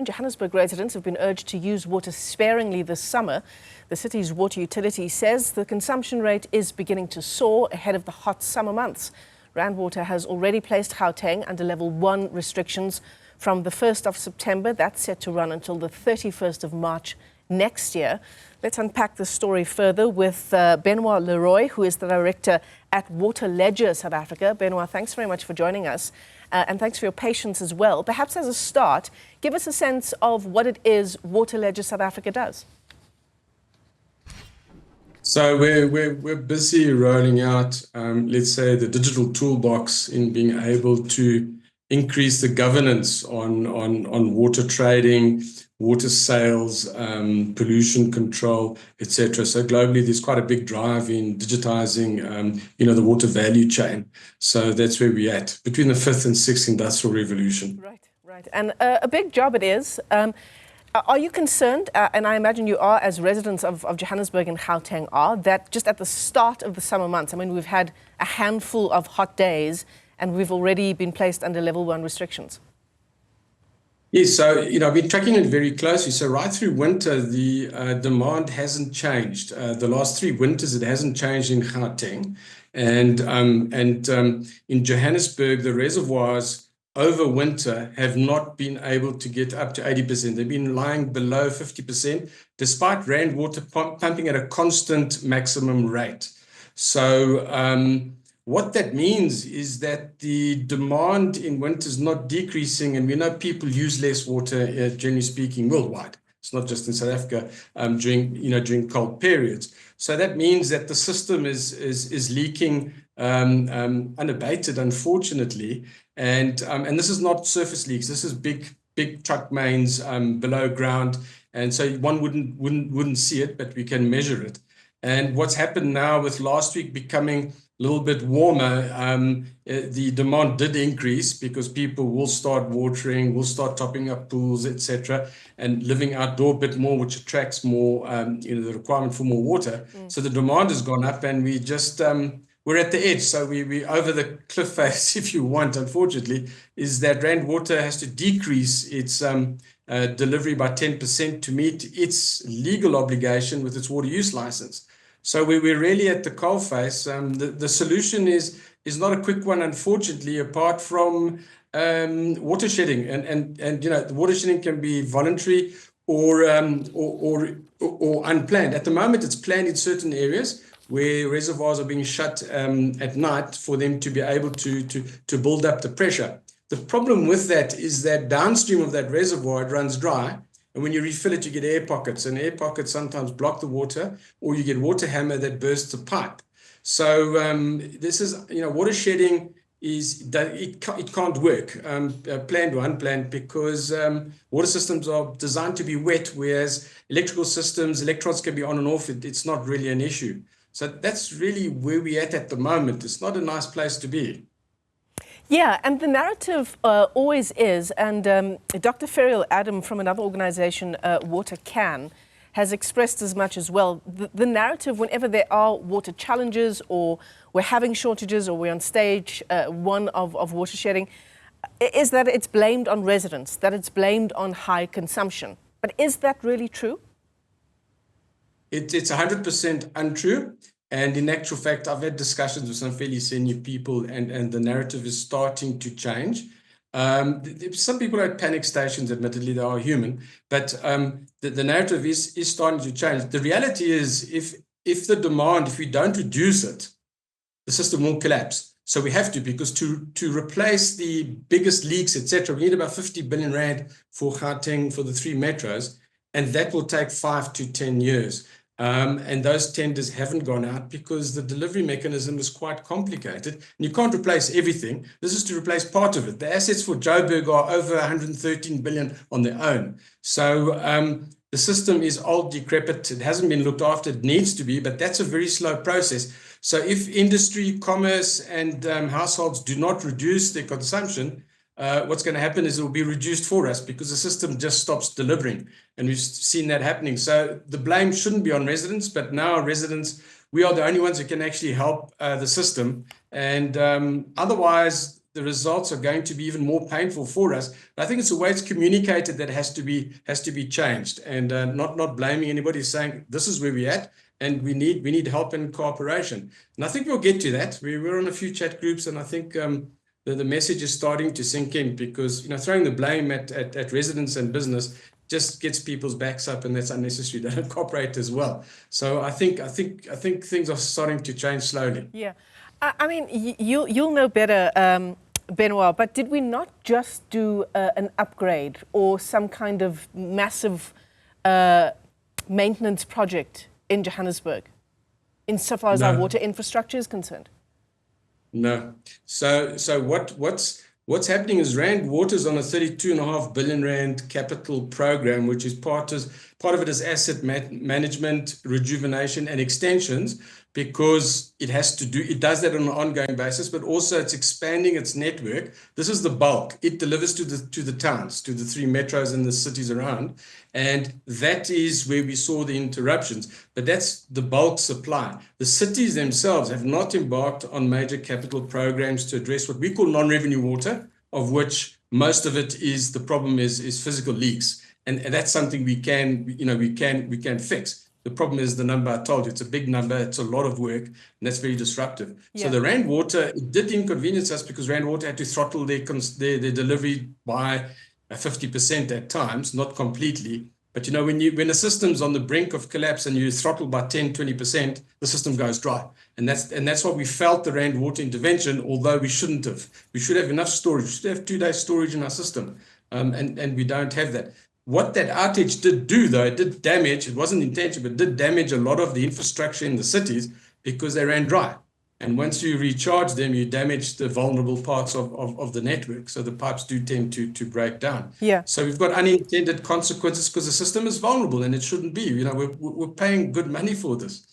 Johannesburg residents have been urged to use water sparingly this summer. The city's water utility says the consumption rate is beginning to soar ahead of the hot summer months. Rand Water has already placed Gauteng under level 1 restrictions from the 1st of September. That's set to run until the 31st of March next year. Let's unpack the story further with Benoit Le Roy, who is the director at Water Ledger South Africa. Benoit, thanks very much for joining us. And thanks for your patience as well. Perhaps as a start, give us a sense of what it is Water Ledger South Africa does. So we're busy rolling out, let's say, the digital toolbox in being able to increase the governance on water trading, water sales, pollution control, etc. So globally, there's quite a big drive in digitizing, the water value chain. So that's where we're at, between the 5th and 6th industrial revolution. Right. And a big job it is. Are you concerned, and I imagine you are as residents of Johannesburg and Gauteng are, that just at the start of the summer months, I mean, we've had a handful of hot days and we've already been placed under level 1 restrictions? Yes, so, I've been tracking it very closely. So right through winter, the demand hasn't changed. The last 3 winters, it hasn't changed in Gauteng. And in Johannesburg, the reservoirs over winter have not been able to get up to 80%. They've been lying below 50%, despite Rand Water pumping at a constant maximum rate. So what that means is that the demand in winter is not decreasing, and we know people use less water, generally speaking, worldwide. It's not just in South Africa during cold periods. So that means that the system is leaking unabated, unfortunately, and this is not surface leaks. This is big truck mains below ground, and so one wouldn't see it, but we can measure it. And what's happened now with last week becoming a little bit warmer, the demand did increase because people will start watering, will start topping up pools, etc., and living outdoor a bit more, which attracts more, the requirement for more water. So the demand has gone up, and we just we're at the edge. So we over the cliff face, if you want. Unfortunately, is that Rand Water has to decrease its delivery by 10% to meet its legal obligation with its water use license. So we're really at the coalface. The solution is not a quick one, unfortunately, apart from water shedding. And the water shedding can be voluntary or unplanned. At the moment, it's planned in certain areas where reservoirs are being shut at night for them to be able to build up the pressure. The problem with that is that downstream of that reservoir, it runs dry. And when you refill it, you get air pockets, and air pockets sometimes block the water, or you get water hammer that bursts the pipe. So this is, water shedding it can't work, planned or unplanned, because water systems are designed to be wet, whereas electrical systems, electrons can be on and off. It's not really an issue. So that's really where we're at the moment. It's not a nice place to be. Yeah, and the narrative always is, and Dr. Ferial Adam from another organization, Water Can, has expressed as much as well. The narrative, whenever there are water challenges, or we're having shortages, or we're on stage 1 of water shedding, is that it's blamed on residents, that it's blamed on high consumption. But is that really true? It's 100% untrue. And in actual fact, I've had discussions with some fairly senior people, and the narrative is starting to change. Some people are at panic stations, admittedly, they are human, but the narrative is starting to change. The reality is, if the demand, if we don't reduce it, the system will collapse. So we have to, because to replace the biggest leaks, etc., we need about 50 billion Rand for Gauteng, for the 3 metros, and that will take 5 to 10 years. And those tenders haven't gone out because the delivery mechanism is quite complicated. And you can't replace everything. This is to replace part of it. The assets for Joburg are over 113 billion on their own. So the system is old, decrepit. It hasn't been looked after. It needs to be, but that's a very slow process. So if industry, commerce, and households do not reduce their consumption, what's going to happen is it will be reduced for us, because the system just stops delivering. And we've seen that happening. So the blame shouldn't be on residents, but now residents, we are the only ones who can actually help the system. And otherwise, the results are going to be even more painful for us. But I think it's the way it's communicated that has to be changed, and not blaming anybody, saying this is where we're at, and we need help and cooperation. And I think we'll get to that. We're on a few chat groups, and I think the message is starting to sink in, because throwing the blame at residents and business just gets people's backs up, and that's unnecessary. They don't cooperate as well. So I think things are starting to change slowly. Yeah, I mean, you'll know better, Benoit, but did we not just do an upgrade or some kind of massive maintenance project in Johannesburg, insofar as our water infrastructure is concerned? No. So what's happening is Rand Water's on a 32.5 billion rand capital program, which is part of it is asset management, rejuvenation, and extensions, because it does that on an ongoing basis, but also it's expanding its network. This is the bulk. It delivers to the towns, to the 3 metros and the cities around, and that is where we saw the interruptions. But that's the bulk supply. The cities themselves have not embarked on major capital programs to address what we call non-revenue water, of which most of it is the problem is physical leaks, and that's something we can fix. The problem is the number I told you. It's a big number. It's a lot of work, and that's very disruptive. Yeah. So the Rand Water, it did inconvenience us, because Rand Water had to throttle their delivery by 50% at times, not completely. But when a system's on the brink of collapse and you throttle by 10-20%, the system goes dry. And that's what we felt the Rand Water intervention, although we shouldn't have. We should have enough storage. We should have 2 days storage in our system, and we don't have that. What that outage did do, though, it did damage, it wasn't intentional, but it did damage a lot of the infrastructure in the cities, because they ran dry. And once you recharge them, you damage the vulnerable parts of the network. So the pipes do tend to break down. Yeah. So we've got unintended consequences, because the system is vulnerable, and it shouldn't be. We're paying good money for this.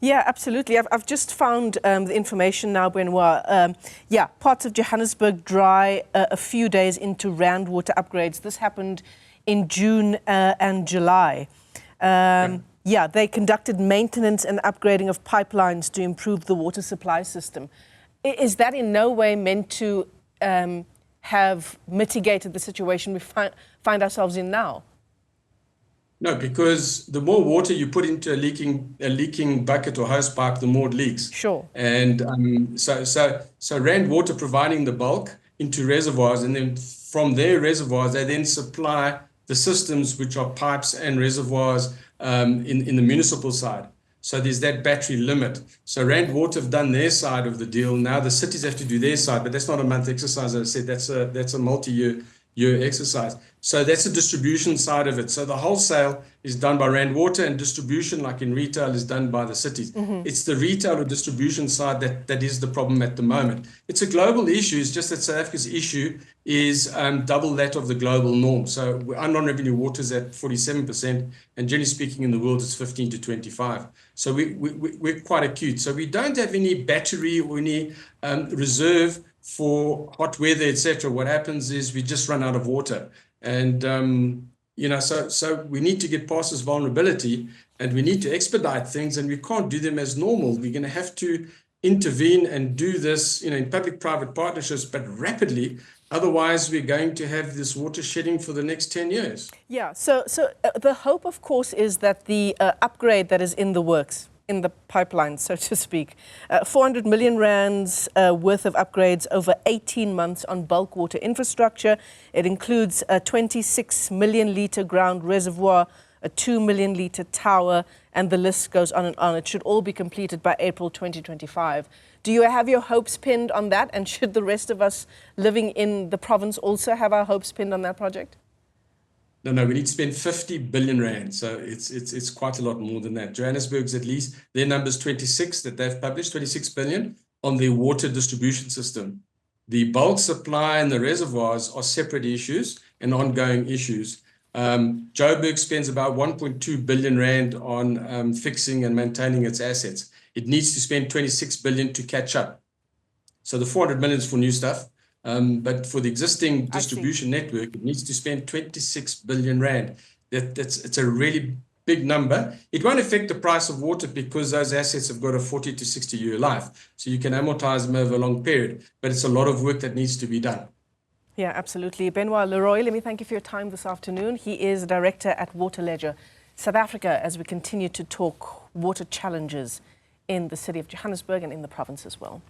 Yeah, absolutely. I've just found the information now, Benoit. Parts of Johannesburg dry a few days into Rand Water upgrades. This happened in June and July. They conducted maintenance and upgrading of pipelines to improve the water supply system. Is that in no way meant to have mitigated the situation we find ourselves in now? No, because the more water you put into a leaking bucket or hose pipe, the more it leaks. Sure. And so Rand Water providing the bulk into reservoirs, and then from their reservoirs they then supply the systems, which are pipes and reservoirs in the municipal side. So there's that battery limit. So Rand Water have done their side of the deal. Now the cities have to do their side, but that's not a month exercise. As I said, that's a multi-year exercise. So that's the distribution side of it. So the wholesale is done by Rand Water, and distribution, like in retail, is done by the cities. Mm-hmm. It's the retail or distribution side that is the problem at the moment. It's a global issue. It's just that South Africa's issue is double that of the global norm. So our non-revenue water is at 47%, and generally speaking in the world it's 15 to 25. So we're quite acute. So we don't have any battery or any reserve for hot weather, etc. What happens is we just run out of water, and so we need to get past this vulnerability, and we need to expedite things, and we can't do them as normal. We're going to have to intervene and do this, in public-private partnerships, but rapidly. Otherwise, we're going to have this water shedding for the next 10 years. Yeah. So the hope, of course, is that the upgrade that is in the works, in the pipeline, so to speak, 400 million rands worth of upgrades over 18 months on bulk water infrastructure. It includes a 26 million litre ground reservoir, a 2 million litre tower, and the list goes on and on. It should all be completed by April 2025. Do you have your hopes pinned on that? And should the rest of us living in the province also have our hopes pinned on that project? No, we need to spend 50 billion rand. So it's quite a lot more than that. Johannesburg's, at least, their number's 26 that they've published, 26 billion on their water distribution system. The bulk supply and the reservoirs are separate issues and ongoing issues. Joburg spends about 1.2 billion rand on fixing and maintaining its assets. It needs to spend 26 billion to catch up. So the 400 million is for new stuff. But for the existing distribution network, it needs to spend 26 billion rand. It's a really big number. It won't affect the price of water because those assets have got a 40 to 60-year life. So you can amortize them over a long period, but it's a lot of work that needs to be done. Yeah, absolutely. Benoit Le Roy, let me thank you for your time this afternoon. He is Director at Water Ledger South Africa, as we continue to talk water challenges in the city of Johannesburg and in the province as well.